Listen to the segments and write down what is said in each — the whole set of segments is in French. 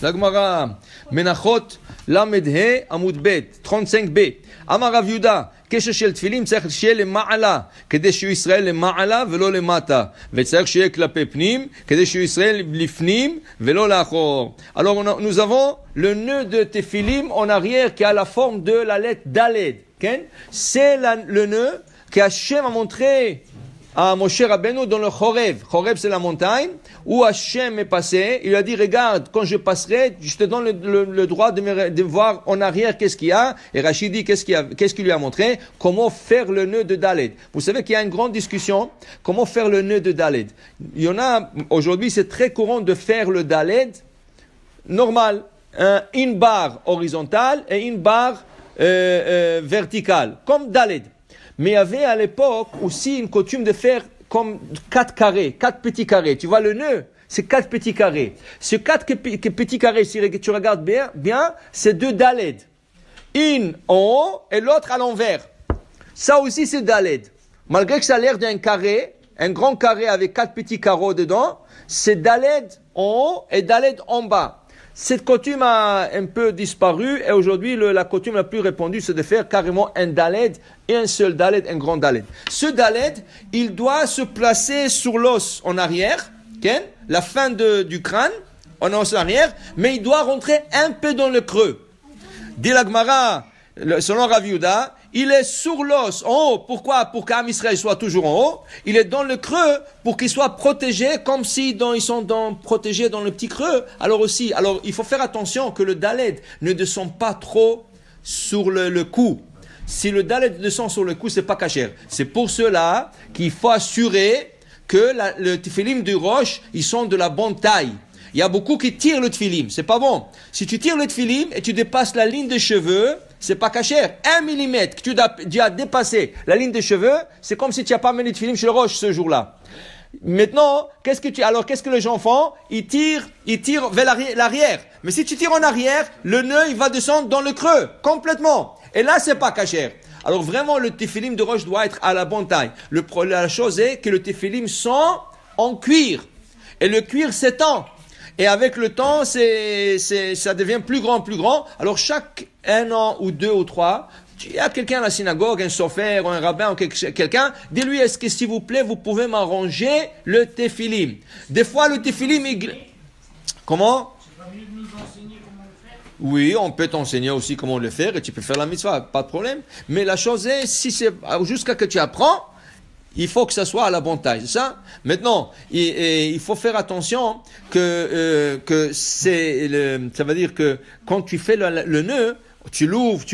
La Gemara, Menachot, Lamed He, Amud Bet, 35b. Amar Rav Yehuda, קשר של תפילין צריך שיהיה למעלה, כדי שיהיו ישראל למעלה ולא למטה. וצריך שיהיה כלפי פנים, כדי שיהיו ישראל לפנים ולא לאחור. Alors nous avons le nœud de tefilin en arrière qui a la forme de la lettre Daled. C'est le nœud que Hachem a montré à Moshe Rabbeinu dans le Chorev. Chorev, c'est la montagne où Hachem est passé. Il a dit, regarde, quand je passerai, je te donne le droit de voir en arrière qu'est-ce qu'il y a. Et Rachid dit, qu'est-ce qu'il lui a montré? Comment faire le nœud de Daled. Vous savez qu'il y a une grande discussion. Comment faire le nœud de Daled? Il y en a, aujourd'hui, c'est très courant de faire le Daled normal. Une barre horizontale et une barre verticale. Comme Daled. Mais il y avait à l'époque aussi une coutume de faire comme 4 carrés, 4 petits carrés. Tu vois le nœud, c'est 4 petits carrés. Ce 4 petits carrés, si tu regardes bien, c'est 2 Daled. Une en haut et l'autre à l'envers. Ça aussi c'est Daled. Malgré que ça a l'air d'un carré, un grand carré avec 4 petits carreaux dedans, c'est Daled en haut et Daled en bas. Cette coutume a un peu disparu et aujourd'hui la coutume la plus répandue c'est de faire carrément un Daled et un seul Daled, un grand Daled. Ce Daled, il doit se placer sur l'os en arrière, la fin du crâne, en os en arrière, mais il doit rentrer un peu dans le creux. Dit la Gemara, selon Rav Yehuda, il est sur l'os, en haut. Pourquoi? Pour qu'Am Israël soit toujours en haut. Il est dans le creux pour qu'il soit protégé, comme si ils sont protégés dans le petit creux. Alors il faut faire attention que le Daled ne descend pas trop sur le cou. Si le Daled descend sur le cou, c'est pas kasher. C'est pour cela qu'il faut assurer que le tefilim du roche, ils sont de la bonne taille. Il y a beaucoup qui tirent le tefilim, c'est pas bon. Si tu tires le tefilim et tu dépasses la ligne des cheveux, c'est pas kasher. 1 millimètre que tu as dépassé la ligne des cheveux, c'est comme si tu n'as pas mis le tefilim chez le roche ce jour-là. Maintenant, qu'est-ce que les gens font? Ils tirent vers l'arrière. Mais si tu tires en arrière, le nœud, il va descendre dans le creux, complètement. Et là, c'est pas kasher. Alors vraiment, le tefilim de roche doit être à la bonne taille. La chose est que le tefilim sont en cuir. Et le cuir s'étend. Et avec le temps, ça devient plus grand. Alors chaque 1 an ou 2 ou 3, il y a quelqu'un à la synagogue, un sofer, un rabbin ou quelqu'un, dis-lui, est-ce que s'il vous plaît, vous pouvez m'arranger le tefilim? Des fois, le tefilim, comment? Oui, on peut t'enseigner aussi comment le faire et tu peux faire la mitzvah, pas de problème. Mais la chose est, si c'est jusqu'à que tu apprends, il faut que ça soit à la bonne taille, c'est ça? Maintenant, il faut faire attention que ça veut dire que quand tu fais le nœud, tu l'ouvres,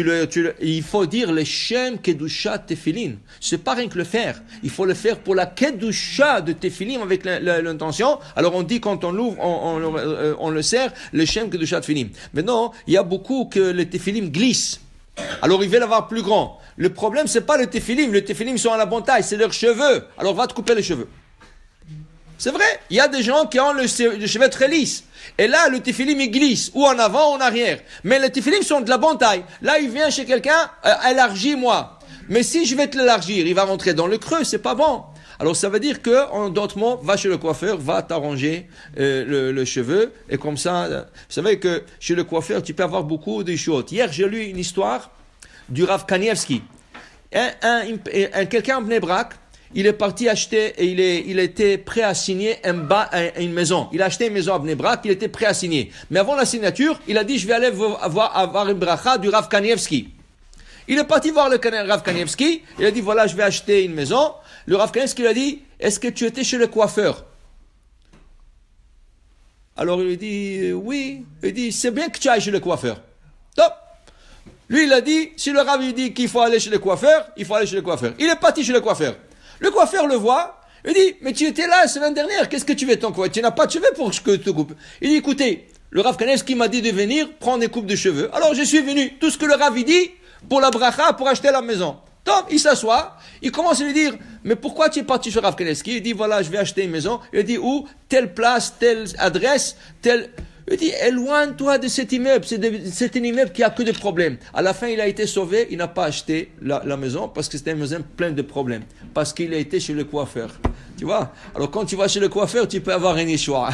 il faut dire le Shem Kedusha Tefilin. C'est pas rien que le faire. Il faut le faire pour la Kedusha de Tefilin avec l'intention. Alors on dit quand on l'ouvre, on le serre, le Shem Kedusha Tefilin. Maintenant, il y a beaucoup que le Tefilin glisse. Alors ils veulent avoir plus grand. Le problème, c'est pas le tefilim. Les tefilim sont à la bonne taille, c'est leurs cheveux. Alors va te couper les cheveux. C'est vrai. Il y a des gens qui ont le cheveu très lisse. Et là, le tefilim, il glisse. Ou en avant, ou en arrière. Mais les tefilim sont de la bonne taille. Là, il vient chez quelqu'un, élargis-moi. Mais si je vais te l'élargir, il va rentrer dans le creux, c'est pas bon. Alors ça veut dire que, en d'autres mots, va chez le coiffeur, va t'arranger le cheveu. Et comme ça, vous savez que chez le coiffeur, tu peux avoir beaucoup de choses. Hier, j'ai lu une histoire du Rav Kanievski. Quelqu'un en Bnei Brak, il est parti acheter et il était prêt à signer une maison. Il a acheté une maison à Bnei Brak, il était prêt à signer. Mais avant la signature, il a dit, je vais aller avoir une bracha du Rav Kanievski. Il est parti voir le Rav Kanievski, il a dit, voilà, je vais acheter une maison. Le Rav Kanievski lui a dit, est-ce que tu étais chez le coiffeur? Alors il lui dit, oui. Il dit, c'est bien que tu ailles chez le coiffeur. Top. Lui, il a dit, si le Rav lui dit qu'il faut aller chez le coiffeur, il faut aller chez le coiffeur. Il est parti chez le coiffeur. Le coiffeur le voit, il dit, mais tu étais là la semaine dernière, qu'est-ce que tu veux ton coiffeur? Tu n'as pas de cheveux pour que je te coupe. Il dit, écoutez, le Rav Kanievski m'a dit de venir prendre des coupes de cheveux. Alors je suis venu, tout ce que le Rav dit, pour la bracha, pour acheter la maison. Donc, il s'assoit, il commence à lui dire, mais pourquoi tu es parti chez Rav Kanievski? Il dit, voilà, je vais acheter une maison. Il dit, où? Telle place, telle adresse, telle... Il dit, éloigne-toi de cet immeuble, c'est un immeuble qui a que des problèmes. À la fin, il a été sauvé, il n'a pas acheté la maison parce que c'était une maison pleine de problèmes. Parce qu'il a été chez le coiffeur. Tu vois? Alors quand tu vas chez le coiffeur, tu peux avoir une histoire.